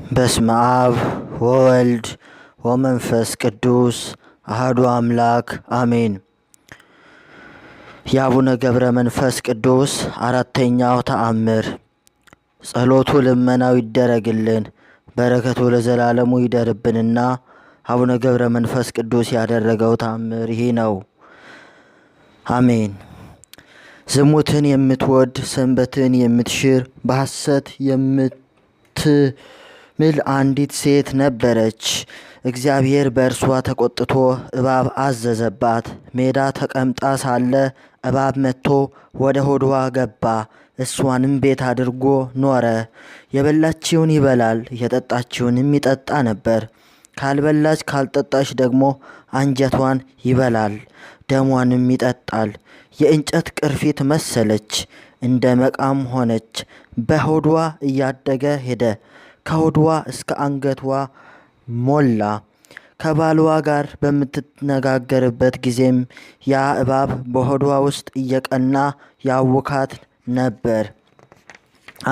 በስመ አብ ወወልድ ወመንፈስ ቅዱስ አሐዱ አምላክ አሜን። የአቡነ ገብረ መንፈስ ቅዱስ አራተኛው ተአምር። ጸሎቱ ልመናው ይደረግልን፣ በረከቱ ለዘላለሙ ይደርብንና አቡነ ገብረ መንፈስ ቅዱስ ያደረገው ተአምር ይህ ነው። አሜን። ዝሙትን የምትወድ ሰንበትን የምትሽር በሐሰት የምትምል አንዲት ሴት ነበረች። እግዚአብሔር በእርሷ ተቆጥቶ እባብ አዘዘባት። ሜዳ ተቀምጣ ሳለ እባብ መጥቶ ወደ ሆዷ ገባ። እሷንም ቤት አድርጎ ኖረ። የበላችውን ይበላል፣ የጠጣችውንም ይጠጣ ነበር። ካልበላች ካልጠጣች ደግሞ አንጀቷን ይበላል፣ ደሟንም ይጠጣል። የእንጨት ቅርፊት መሰለች፣ እንደ መቃም ሆነች። በሆዷ እያደገ ሄደ፣ ከሆዷ እስከ አንገቷ ሞላ። ከባልዋ ጋር በምትነጋገርበት ጊዜም ያ እባብ በሆዷ ውስጥ እየቀና ያውካት ነበር።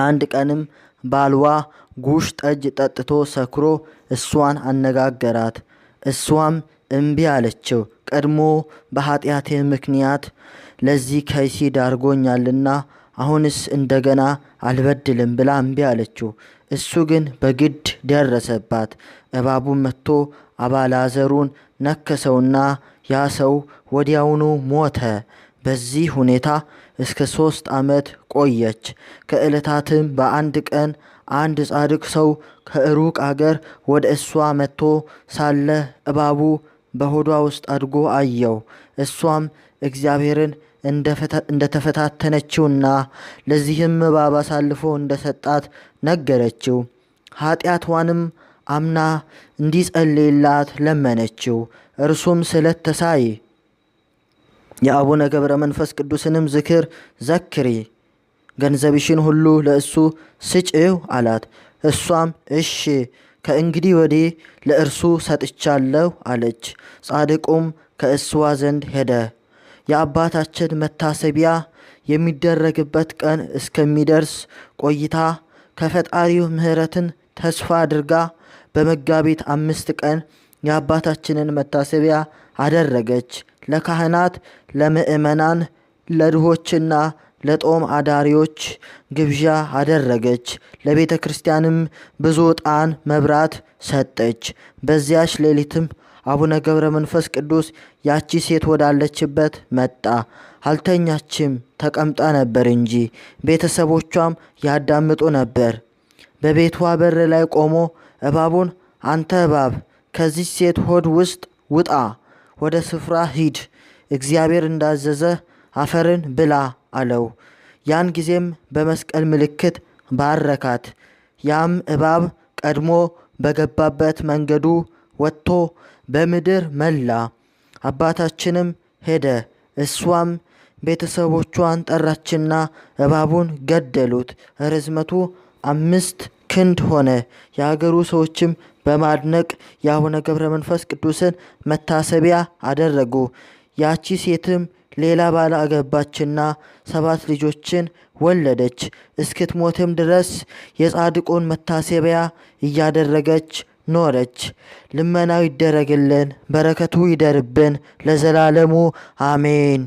አንድ ቀንም ባልዋ ጉሽ ጠጅ ጠጥቶ ሰክሮ እሷን አነጋገራት። እሷም እምቢ አለችው። ቀድሞ በኃጢአቴ ምክንያት ለዚህ ከይሲ ዳርጎኛልና አሁንስ እንደገና አልበድልም ብላ እምቢ አለችው። እሱ ግን በግድ ደረሰባት። እባቡ መጥቶ አባላዘሩን ነከሰውና ያ ሰው ወዲያውኑ ሞተ። በዚህ ሁኔታ እስከ 3 ዓመት ቆየች። ከዕለታትም በአንድ ቀን አንድ ጻድቅ ሰው ከሩቅ አገር ወደ እሷ መጥቶ ሳለ እባቡ በሆዷ ውስጥ አድጎ አየው። እሷም እግዚአብሔርን እንደተፈታተነችውና ለዚህም እባብ አሳልፎ እንደሰጣት ነገረችው። ኃጢአቷንም አምና እንዲጸልይላት ለመነችው። እርሱም ስለት ተሳይ፣ የአቡነ ገብረ መንፈስ ቅዱስንም ዝክር ዘክሪ፣ ገንዘብሽን ሁሉ ለእሱ ስጭው አላት። እሷም እሺ ከእንግዲህ ወዲህ ለእርሱ ሰጥቻለሁ አለች። ጻድቁም ከእሷ ዘንድ ሄደ። የአባታችን መታሰቢያ የሚደረግበት ቀን እስከሚደርስ ቆይታ ከፈጣሪው ምሕረትን ተስፋ አድርጋ በመጋቢት 5 ቀን የአባታችንን መታሰቢያ አደረገች። ለካህናት፣ ለምእመናን፣ ለድሆችና ለጦም አዳሪዎች ግብዣ አደረገች። ለቤተ ክርስቲያንም ብዙ ዕጣን መብራት ሰጠች። በዚያች ሌሊትም አቡነ ገብረ መንፈስ ቅዱስ ያቺ ሴት ወዳለችበት መጣ። አልተኛችም፣ ተቀምጣ ነበር እንጂ። ቤተሰቦቿም ያዳምጡ ነበር። በቤቷ በር ላይ ቆሞ እባቡን አንተ እባብ ከዚህ ሴት ሆድ ውስጥ ውጣ፣ ወደ ስፍራ ሂድ፣ እግዚአብሔር እንዳዘዘ አፈርን ብላ አለው። ያን ጊዜም በመስቀል ምልክት ባረካት። ያም እባብ ቀድሞ በገባበት መንገዱ ወጥቶ በምድር መላ። አባታችንም ሄደ። እሷም ቤተሰቦቿን ጠራችና እባቡን ገደሉት። ርዝመቱ 5 ክንድ ሆነ። የአገሩ ሰዎችም በማድነቅ የአቡነ ገብረ መንፈስ ቅዱስን መታሰቢያ አደረጉ። ያቺ ሴትም ሌላ ባል አገባችና 7 ልጆችን ወለደች። እስክትሞትም ድረስ የጻድቁን መታሰቢያ እያደረገች ኖረች። ልመናው ይደረግልን፣ በረከቱ ይደርብን ለዘላለሙ አሜን።